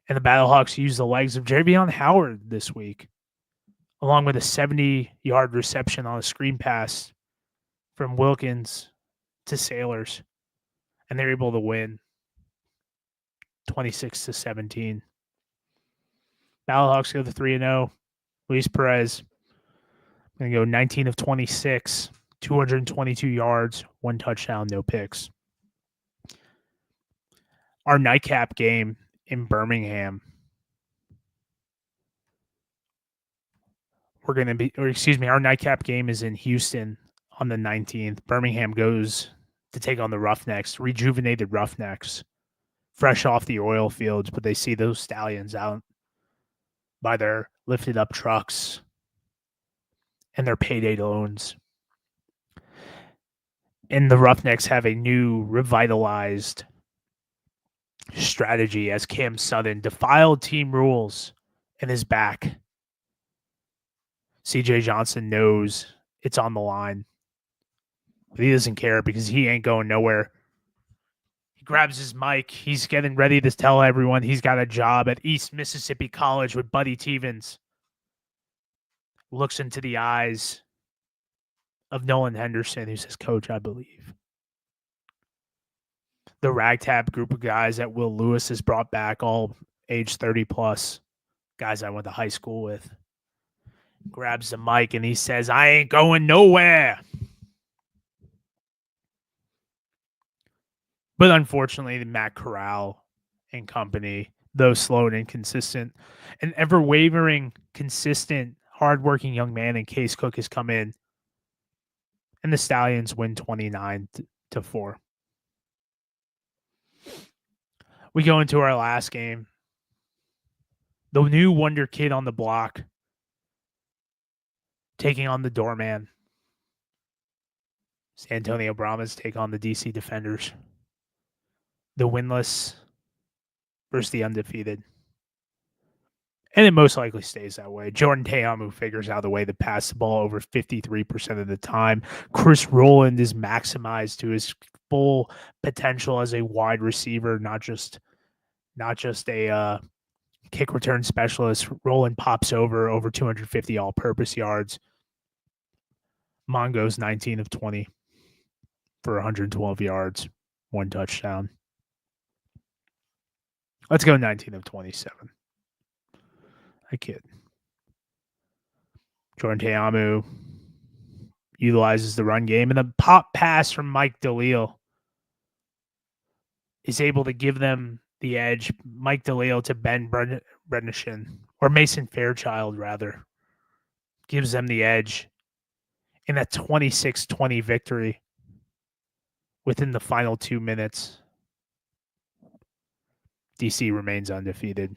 And the Battlehawks use the legs of Javion Howard this week, along with a 70-yard reception on a screen pass from Wilkins to Sailors. And they're able to win 26-17. Battlehawks go to 3-0. Luis Perez going to go 19 of 26, 222 yards, 1 touchdown, no picks. Our nightcap game in Birmingham, our nightcap game is in Houston on the 19th. Birmingham goes to take on the Roughnecks, rejuvenated Roughnecks, fresh off the oil fields, but they see those Stallions out by their lifted up trucks and their payday loans. And the Roughnecks have a new revitalized strategy as Cam Sutton defiled team rules and is back. CJ Johnson knows it's on the line, but he doesn't care because he ain't going nowhere. He grabs his mic. He's getting ready to tell everyone he's got a job at East Mississippi College with Buddy Tevens. Looks into the eyes of Nolan Henderson, who says, "Coach, I believe." The ragtag group of guys that Will Lewis has brought back, all age 30 plus, guys I went to high school with, grabs the mic and he says, "I ain't going nowhere." But unfortunately, Matt Corral and company, though slow and inconsistent, an ever-wavering, consistent, hardworking young man in Case Cook has come in, and the Stallions win 29-4. We go into our last game. The new wonder kid on the block taking on the doorman. San Antonio Brahmas take on the DC Defenders. The winless versus the undefeated. And it most likely stays that way. Jordan Teamu figures out a way to pass the ball over 53% of the time. Chris Rowland is maximized to his full potential as a wide receiver, not just a kick return specialist. Rowland pops over 250 all-purpose yards. Mongo's 19 of 20 for 112 yards, 1 touchdown. Let's go 19 of 27. I kid. Jordan Teamu utilizes the run game, and the pop pass from Mike DeLeo is able to give them the edge. Mike DeLeo to Ben Brednishin, or Mason Fairchild, rather, gives them the edge in a 26-20 victory within the final 2 minutes. DC remains undefeated.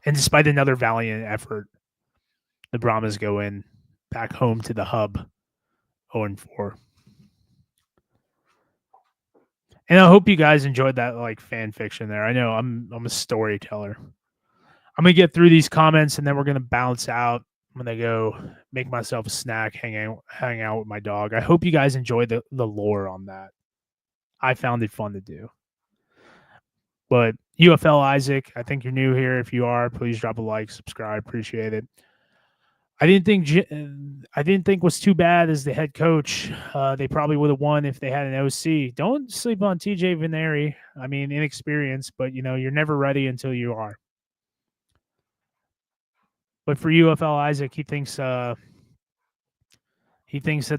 And despite another valiant effort, the Brahmas go in back home to the hub 0-4. And I hope you guys enjoyed that like fan fiction there. I know I'm a storyteller. I'm gonna get through these comments and then we're gonna bounce out. I'm gonna go make myself a snack, hang out with my dog. I hope you guys enjoyed the lore on that. I found it fun to do. But UFL Isaac, I think you're new here. If you are, please drop a like, subscribe. Appreciate it. I didn't think was too bad as the head coach. They probably would have won if they had an OC. Don't sleep on TJ Veneri. I mean, inexperienced, but you're never ready until you are. But for UFL Isaac, he thinks that the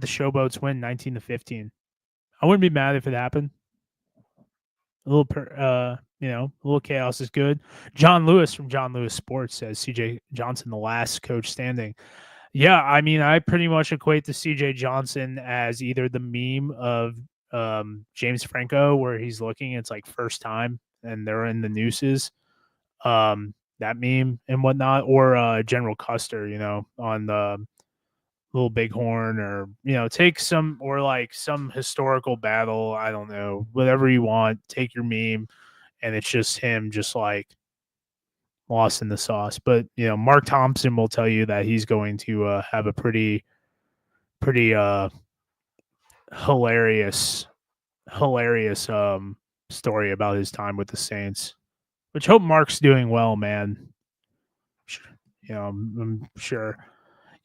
Showboats win 19-15. I wouldn't be mad if it happened. A little chaos is good. John Lewis from John Lewis Sports says CJ Johnson, the last coach standing. Yeah, I mean, I pretty much equate to CJ Johnson as either the meme of James Franco, where he's looking, it's like first time, and they're in the nooses, that meme and whatnot, or General Custer, on the Little Bighorn, or take some, or like some historical battle. I don't know, whatever you want. Take your meme, and it's just him, just like lost in the sauce. But Mark Thompson will tell you that he's going to have a pretty hilarious story about his time with the Saints. Which hope Mark's doing well, man. I'm sure.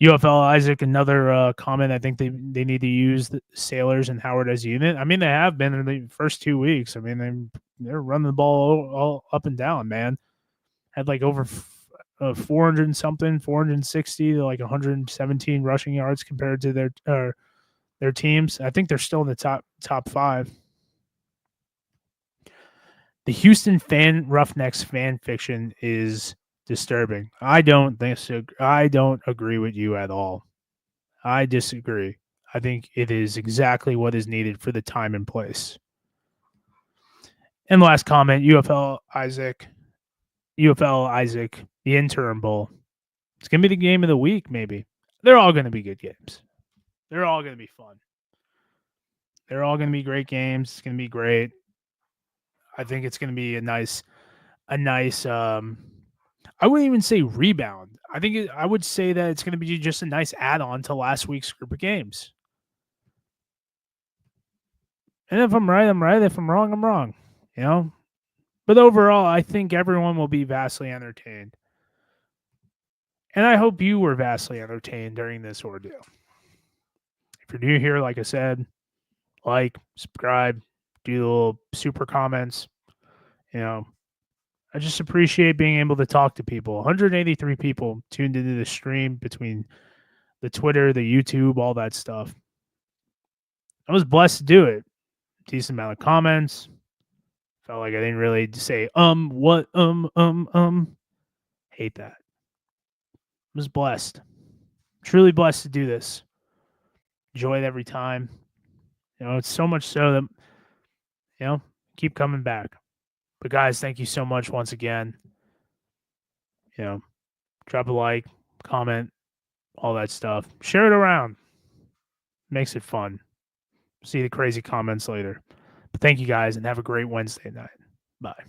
UFL Isaac, another comment. I think they need to use the Sailors and Howard as a unit. I mean, they have been in the first 2 weeks. I mean, they're running the ball all up and down, man. Had like over 400 and something, 460 to like 117 rushing yards compared to their teams. I think they're still in the top 5. The Houston Roughnecks fan fiction is disturbing. I don't think so. I don't agree with you at all. I disagree. I think it is exactly what is needed for the time and place. And last comment, UFL Isaac, the interim bowl. It's going to be the game of the week, maybe. they're all going to be good games. They're all going to be fun. They're all going to be great games. It's going to be great. I think it's going to be a nice I wouldn't even say rebound. I would say that it's going to be just a nice add-on to last week's group of games. And if I'm right, I'm right. If I'm wrong, I'm wrong. You know? But overall, I think everyone will be vastly entertained. And I hope you were vastly entertained during this ordeal. If you're new here, like I said, like, subscribe, do the little super comments. You know, I just appreciate being able to talk to people. 183 people tuned into the stream between the Twitter, the YouTube, all that stuff. I was blessed to do it. Decent amount of comments. Felt like I didn't really say what hate that. I was blessed. Truly blessed to do this. Enjoy it every time. You know, it's so much so that, you know, keep coming back. But guys, thank you so much once again. You know, drop a like, comment, all that stuff. Share it around. Makes it fun. See the crazy comments later. But thank you guys and have a great Wednesday night. Bye.